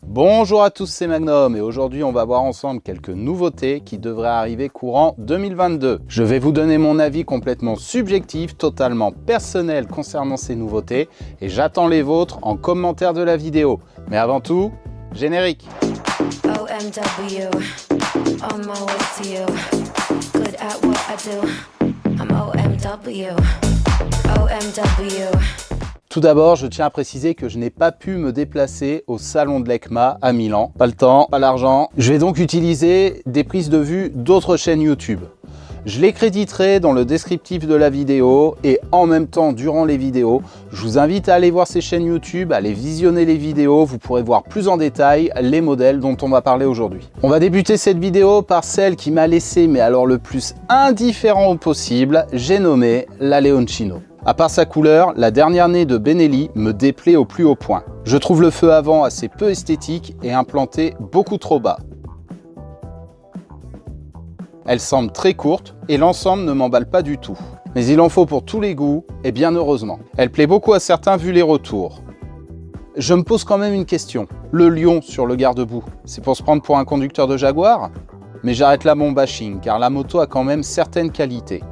Bonjour à tous, c'est Magnum et aujourd'hui on va voir ensemble quelques nouveautés qui devraient arriver courant 2022. Je vais vous donner mon avis complètement subjectif, totalement personnel concernant ces nouveautés et j'attends les vôtres en commentaire de la vidéo. Mais avant tout, générique. OMW, on my way to you. Good at what I do. I'm OMW, OMW. Tout d'abord, je tiens à préciser que je n'ai pas pu me déplacer au salon de l'ECMA à Milan. Pas le temps, pas l'argent. Je vais donc utiliser des prises de vue d'autres chaînes YouTube. Je les créditerai dans le descriptif de la vidéo et en même temps, durant les vidéos, je vous invite à aller voir ces chaînes YouTube, à aller visionner les vidéos. Vous pourrez voir plus en détail les modèles dont on va parler aujourd'hui. On va débuter cette vidéo par celle qui m'a laissé, mais alors le plus indifférent possible, j'ai nommé la Leoncino. À part sa couleur, la dernière née de Benelli me déplaît au plus haut point. Je trouve le feu avant assez peu esthétique et implanté beaucoup trop bas. Elle semble très courte et l'ensemble ne m'emballe pas du tout. Mais il en faut pour tous les goûts et bien heureusement. Elle plaît beaucoup à certains vu les retours. Je me pose quand même une question. Le lion sur le garde-boue, c'est pour se prendre pour un conducteur de Jaguar? Mais j'arrête là mon bashing car la moto a quand même certaines qualités.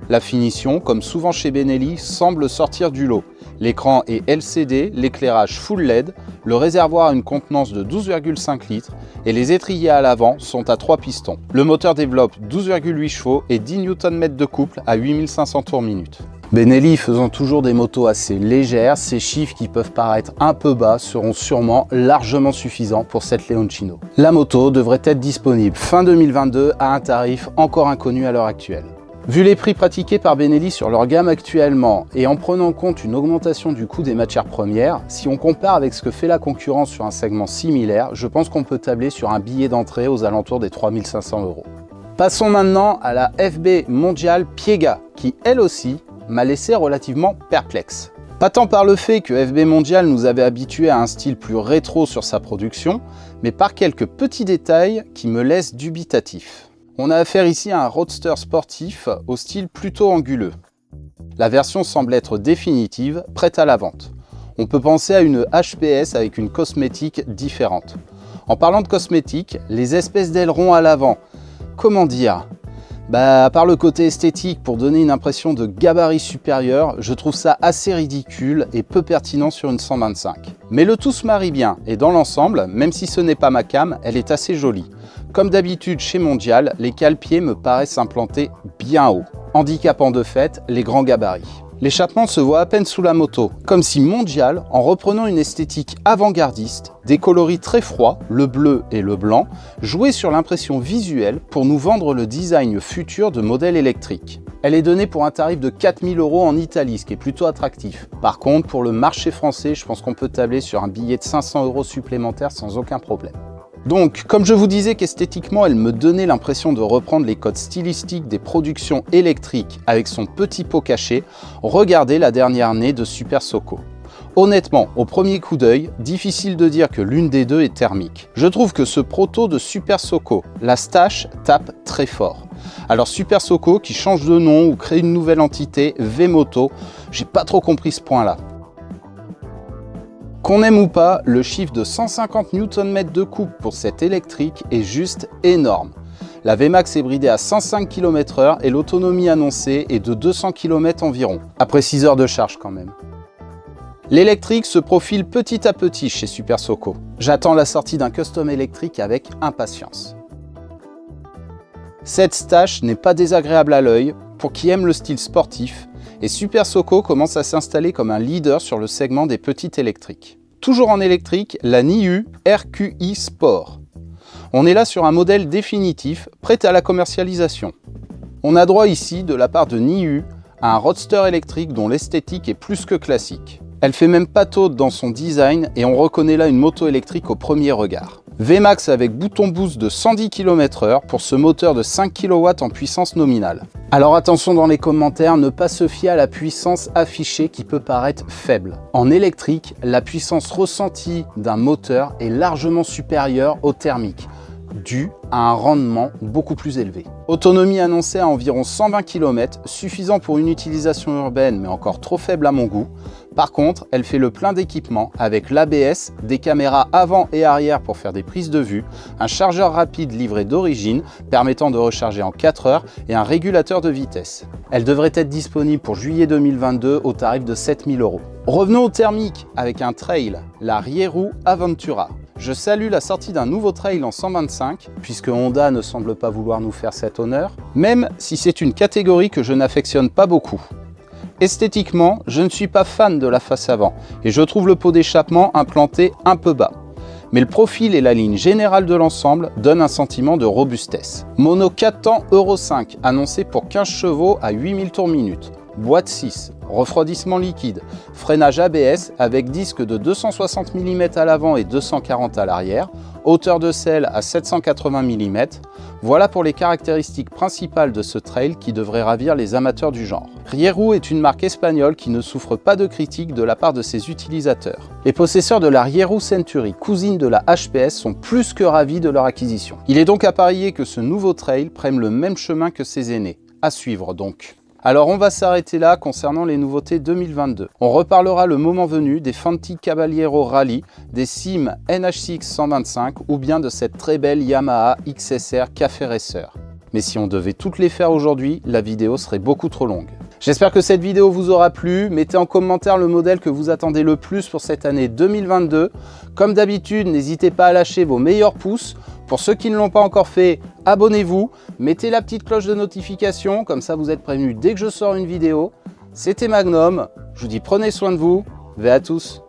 La finition, comme souvent chez Benelli, semble sortir du lot. L'écran est LCD, l'éclairage full LED, le réservoir a une contenance de 12,5 litres et les étriers à l'avant sont à 3 pistons. Le moteur développe 12,8 chevaux et 10 Nm de couple à 8500 tours minute. Benelli faisant toujours des motos assez légères, ces chiffres qui peuvent paraître un peu bas seront sûrement largement suffisants pour cette Leoncino. La moto devrait être disponible fin 2022 à un tarif encore inconnu à l'heure actuelle. Vu les prix pratiqués par Benelli sur leur gamme actuellement et en prenant en compte une augmentation du coût des matières premières, si on compare avec ce que fait la concurrence sur un segment similaire, je pense qu'on peut tabler sur un billet d'entrée aux alentours des 3500 €. Passons maintenant à la FB Mondial Piega, qui elle aussi m'a laissé relativement perplexe. Pas tant par le fait que FB Mondial nous avait habitués à un style plus rétro sur sa production, mais par quelques petits détails qui me laissent dubitatif. On a affaire ici à un roadster sportif au style plutôt anguleux. La version semble être définitive, prête à la vente. On peut penser à une HPS avec une cosmétique différente. En parlant de cosmétique, les espèces d'ailerons à l'avant, comment dire ? À part le côté esthétique pour donner une impression de gabarit supérieur, je trouve ça assez ridicule et peu pertinent sur une 125. Mais le tout se marie bien et dans l'ensemble, même si ce n'est pas ma cam, elle est assez jolie. Comme d'habitude chez Mondial, les cale-pieds me paraissent implantés bien haut, handicapant de fait les grands gabarits. L'échappement se voit à peine sous la moto, comme si Mondial, en reprenant une esthétique avant-gardiste, des coloris très froids, le bleu et le blanc, jouait sur l'impression visuelle pour nous vendre le design futur de modèles électriques. Elle est donnée pour un tarif de 4000 € en Italie, ce qui est plutôt attractif. Par contre, pour le marché français, je pense qu'on peut tabler sur un billet de 500 € supplémentaires sans aucun problème. Donc, comme je vous disais qu'esthétiquement, elle me donnait l'impression de reprendre les codes stylistiques des productions électriques avec son petit pot caché, regardez la dernière née de Super Soco. Honnêtement, au premier coup d'œil, difficile de dire que l'une des deux est thermique. Je trouve que ce proto de Super Soco, la Stache, tape très fort. Alors Super Soco qui change de nom ou crée une nouvelle entité, V-Moto, j'ai pas trop compris ce point-là. Qu'on aime ou pas, le chiffre de 150 Nm de couple pour cette électrique est juste énorme. La VMAX est bridée à 105 km/h et l'autonomie annoncée est de 200 km environ, après 6 heures de charge quand même. L'électrique se profile petit à petit chez Super Soco. J'attends la sortie d'un custom électrique avec impatience. Cette Stache n'est pas désagréable à l'œil pour qui aime le style sportif, et Super Soco commence à s'installer comme un leader sur le segment des petites électriques. Toujours en électrique, la Niu RQi Sport. On est là sur un modèle définitif, prêt à la commercialisation. On a droit ici, de la part de Niu, à un roadster électrique dont l'esthétique est plus que classique. Elle fait même pataute dans son design et on reconnaît là une moto électrique au premier regard. VMAX avec bouton boost de 110 km/h pour ce moteur de 5 kW en puissance nominale. Alors attention dans les commentaires, ne pas se fier à la puissance affichée qui peut paraître faible. En électrique, la puissance ressentie d'un moteur est largement supérieure au thermique. dû à un rendement beaucoup plus élevé. Autonomie annoncée à environ 120 km, suffisant pour une utilisation urbaine mais encore trop faible à mon goût. Par contre, elle fait le plein d'équipements avec l'ABS, des caméras avant et arrière pour faire des prises de vue, un chargeur rapide livré d'origine permettant de recharger en 4 heures et un régulateur de vitesse. Elle devrait être disponible pour juillet 2022 au tarif de 7 000 €. Revenons au thermique avec un trail, la Rieru Aventura. Je salue la sortie d'un nouveau trail en 125, puisque Honda ne semble pas vouloir nous faire cet honneur, même si c'est une catégorie que je n'affectionne pas beaucoup. Esthétiquement, je ne suis pas fan de la face avant, et je trouve le pot d'échappement implanté un peu bas. Mais le profil et la ligne générale de l'ensemble donnent un sentiment de robustesse. Mono 4 temps Euro 5, annoncé pour 15 chevaux à 8000 tours minute. Boîte 6, refroidissement liquide, freinage ABS avec disque de 260 mm à l'avant et 240 à l'arrière, hauteur de selle à 780 mm. Voilà pour les caractéristiques principales de ce trail qui devrait ravir les amateurs du genre. Rieru est une marque espagnole qui ne souffre pas de critiques de la part de ses utilisateurs. Les possesseurs de la Rieru Century, cousine de la HPS, sont plus que ravis de leur acquisition. Il est donc à parier que ce nouveau trail prenne le même chemin que ses aînés. À suivre donc. Alors on va s'arrêter là concernant les nouveautés 2022. On reparlera le moment venu des Fanti Caballero Rally, des Sim NHCX 125 ou bien de cette très belle Yamaha XSR Café Racer. Mais si on devait toutes les faire aujourd'hui, la vidéo serait beaucoup trop longue. J'espère que cette vidéo vous aura plu. Mettez en commentaire le modèle que vous attendez le plus pour cette année 2022. Comme d'habitude, n'hésitez pas à lâcher vos meilleurs pouces. Pour ceux qui ne l'ont pas encore fait, abonnez-vous, mettez la petite cloche de notification, comme ça vous êtes prévenus dès que je sors une vidéo. C'était Magnum, je vous dis prenez soin de vous, ve à tous.